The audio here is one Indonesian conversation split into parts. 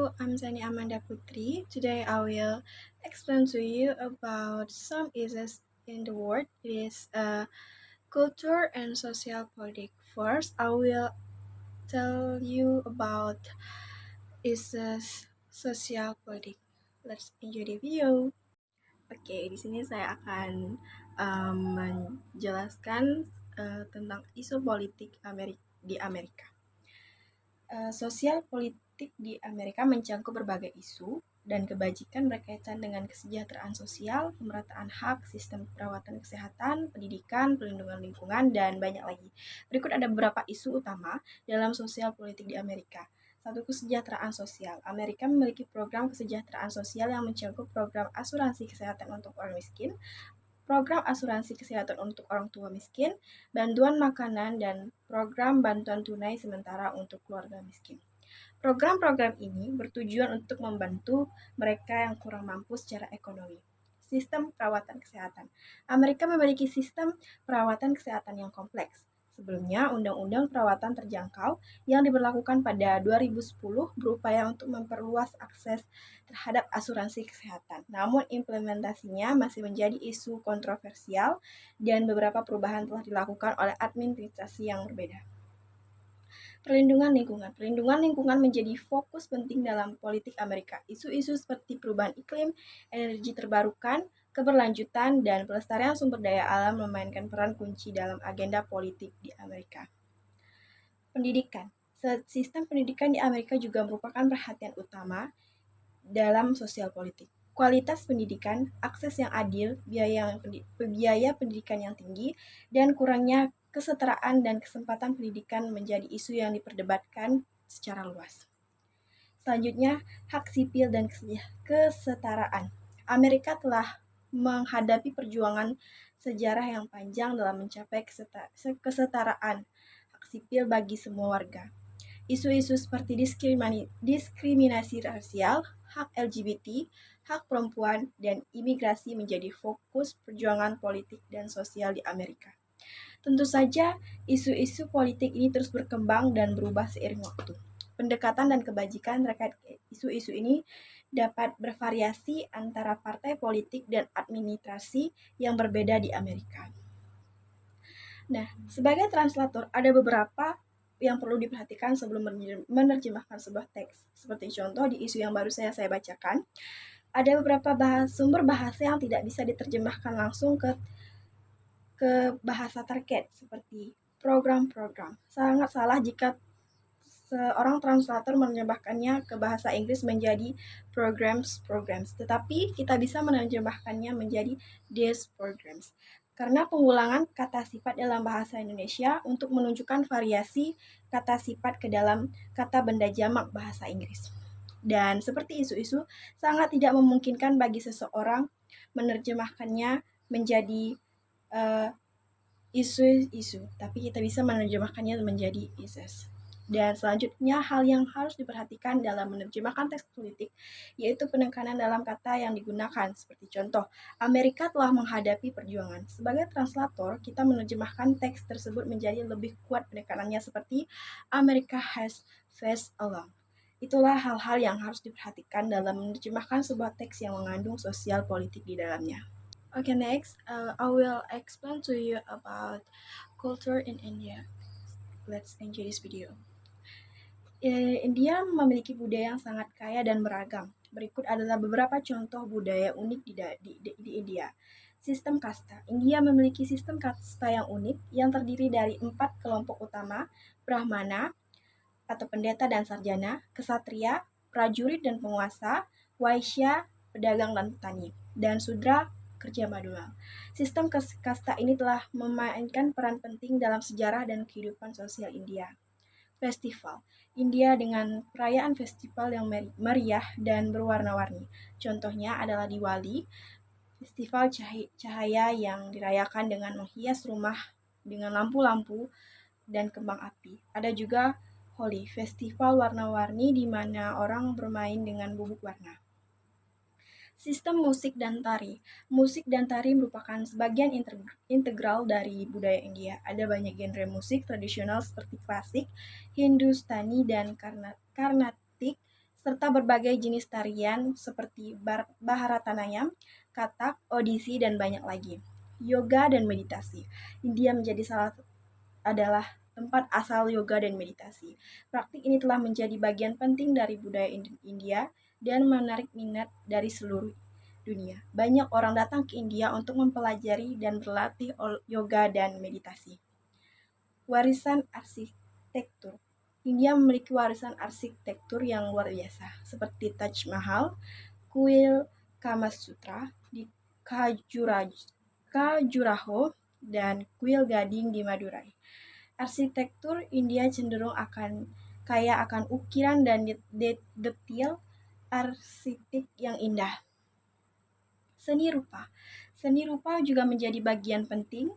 I'm Zani Amanda Putri. Today I will explain to you about some issues in the world. It is culture and social politics. First, I will tell you about issues social politics. Let's enjoy the video. Oke, di sini saya akan menjelaskan tentang isu politik di Amerika. Sosial politik di Amerika mencangkup berbagai isu dan kebajikan berkaitan dengan kesejahteraan sosial, pemerataan hak, sistem perawatan kesehatan, pendidikan, perlindungan lingkungan, dan banyak lagi. Berikut ada beberapa isu utama dalam sosial politik di Amerika. Satu, kesejahteraan sosial. Amerika memiliki program kesejahteraan sosial yang mencakup program asuransi kesehatan untuk orang miskin, program asuransi kesehatan untuk orang tua miskin, bantuan makanan, dan program bantuan tunai sementara untuk keluarga miskin. Program-program ini bertujuan untuk membantu mereka yang kurang mampu secara ekonomi. Sistem perawatan kesehatan. Amerika memiliki sistem perawatan kesehatan yang kompleks. Sebelumnya, Undang-Undang Perawatan Terjangkau yang diberlakukan pada 2010 berupaya untuk memperluas akses terhadap asuransi kesehatan. Namun, implementasinya masih menjadi isu kontroversial dan beberapa perubahan telah dilakukan oleh administrasi yang berbeda. Perlindungan lingkungan. Perlindungan lingkungan menjadi fokus penting dalam politik Amerika. Isu-isu seperti perubahan iklim, energi terbarukan, keberlanjutan, dan pelestarian sumber daya alam memainkan peran kunci dalam agenda politik di Amerika. Pendidikan. Sistem pendidikan di Amerika juga merupakan perhatian utama dalam sosial politik. Kualitas pendidikan, akses yang adil, biaya pendidikan yang tinggi, dan kurangnya kesetaraan dan kesempatan pendidikan menjadi isu yang diperdebatkan secara luas. Selanjutnya, hak sipil dan kesetaraan. Amerika telah menghadapi perjuangan sejarah yang panjang dalam mencapai kesetaraan hak sipil bagi semua warga. Isu-isu seperti diskriminasi rasial, hak LGBT, hak perempuan, dan imigrasi menjadi fokus perjuangan politik dan sosial di Amerika. Tentu saja, isu-isu politik ini terus berkembang dan berubah seiring waktu. Pendekatan dan kebajikan terkait isu-isu ini dapat bervariasi antara partai politik dan administrasi yang berbeda di Amerika. Nah, sebagai translator, ada beberapa yang perlu diperhatikan sebelum menerjemahkan sebuah teks. Seperti contoh di isu yang baru saya bacakan, ada beberapa sumber bahasa yang tidak bisa diterjemahkan langsung ke bahasa terkait, seperti program-program. Sangat salah jika seorang translator menerjemahkannya ke bahasa Inggris menjadi programs, tetapi kita bisa menerjemahkannya menjadi these programs. Karena pengulangan kata sifat dalam bahasa Indonesia untuk menunjukkan variasi kata sifat ke dalam kata benda jamak bahasa Inggris. Dan seperti isu-isu, sangat tidak memungkinkan bagi seseorang menerjemahkannya menjadi isu-isu, tapi kita bisa menerjemahkannya menjadi issues. Dan selanjutnya, hal yang harus diperhatikan dalam menerjemahkan teks politik yaitu penekanan dalam kata yang digunakan. Seperti contoh, Amerika telah menghadapi perjuangan. Sebagai translator, kita menerjemahkan teks tersebut menjadi lebih kuat penekanannya, seperti America has faced along. Itulah hal-hal yang harus diperhatikan dalam menerjemahkan sebuah teks yang mengandung sosial politik di dalamnya. Okay, next, I will explain to you about culture in India. Let's enjoy this video. India memiliki budaya yang sangat kaya dan beragam. Berikut adalah beberapa contoh budaya unik di India. Sistem kasta. India memiliki sistem kasta yang unik yang terdiri dari 4 kelompok utama: Brahmana atau pendeta dan sarjana, kesatria, prajurit dan penguasa, waisya, pedagang dan petani, dan sudra, kerja manual. Sistem kasta ini telah memainkan peran penting dalam sejarah dan kehidupan sosial India. Festival. India dengan perayaan festival yang meriah dan berwarna-warni. Contohnya adalah Diwali, festival cahaya yang dirayakan dengan menghias rumah dengan lampu-lampu dan kembang api. Ada juga Holi, festival warna-warni di mana orang bermain dengan bubuk warna. Sistem musik dan tari. Musik dan tari merupakan sebagian integral dari budaya India. Ada banyak genre musik tradisional seperti klasik, Hindustani, dan Karnatik, serta serta berbagai jenis tarian seperti Bharatanatyam, Kathak, Odissi, dan banyak lagi. Yoga dan meditasi. India adalah tempat asal yoga dan meditasi. Praktik ini telah menjadi bagian penting dari budaya India dan menarik minat dari seluruh dunia. Banyak orang datang ke India untuk mempelajari dan berlatih yoga dan meditasi. Warisan arsitektur. India memiliki warisan arsitektur yang luar biasa, seperti Taj Mahal, kuil Kama Sutra di Khajuraho, dan kuil Gading di Madurai. Arsitektur India cenderung kaya akan ukiran dan detail arsitek yang indah. Seni rupa. Seni rupa juga menjadi bagian penting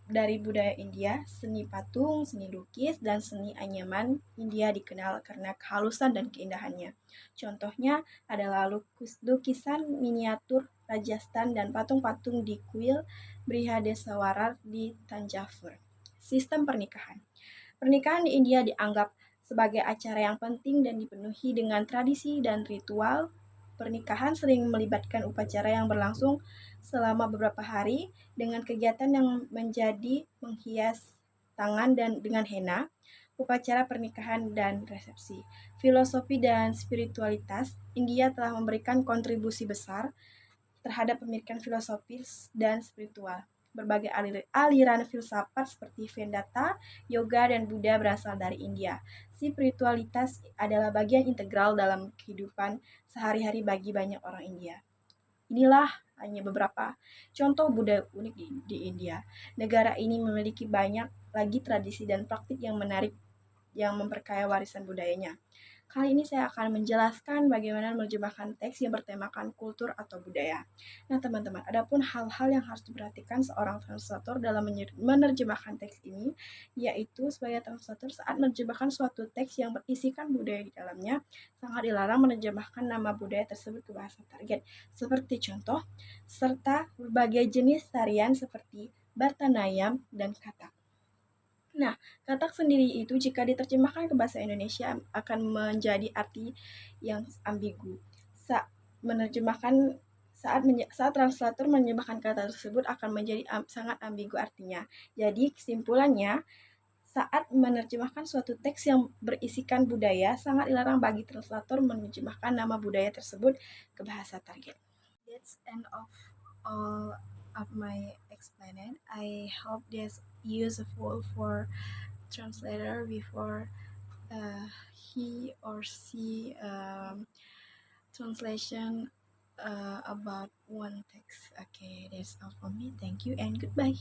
dari budaya India. Seni patung, seni lukis, dan seni anyaman India dikenal karena kehalusan dan keindahannya. Contohnya adalah lukisan miniatur Rajasthan dan patung-patung di kuil Brihadeswara di Tanjavur. Sistem pernikahan. Pernikahan di India dianggap sebagai acara yang penting dan dipenuhi dengan tradisi dan ritual. Pernikahan sering melibatkan upacara yang berlangsung selama beberapa hari dengan kegiatan yang menjadi menghias tangan dan dengan henna, upacara pernikahan dan resepsi. Filosofi dan spiritualitas. India telah memberikan kontribusi besar terhadap pemikiran filosofis dan spiritual. Berbagai aliran filsafat seperti Vedanta, Yoga, dan Buddha berasal dari India. Spiritualitas adalah bagian integral dalam kehidupan sehari-hari bagi banyak orang India. Inilah hanya beberapa contoh budaya unik di India. Negara ini memiliki banyak lagi tradisi dan praktik yang menarik yang memperkaya warisan budayanya. Kali ini saya akan menjelaskan bagaimana menerjemahkan teks yang bertemakan kultur atau budaya. Nah, teman-teman, adapun hal-hal yang harus diperhatikan seorang translator dalam menerjemahkan teks ini, yaitu sebagai translator saat menerjemahkan suatu teks yang berisikan budaya di dalamnya, sangat dilarang menerjemahkan nama budaya tersebut ke bahasa target, seperti contoh, serta berbagai jenis tarian seperti Bharatanatyam dan Kathak. Nah, Kathak sendiri itu jika diterjemahkan ke bahasa Indonesia akan menjadi arti yang ambigu. Saat translator menerjemahkan kata tersebut akan menjadi sangat ambigu artinya. Jadi kesimpulannya, saat menerjemahkan suatu teks yang berisikan budaya, sangat dilarang bagi translator menerjemahkan nama budaya tersebut ke bahasa target. That's end of all of my explanation. I hope this useful for translator before he or she translation about one text. Okay, that's all from me. Thank you and goodbye.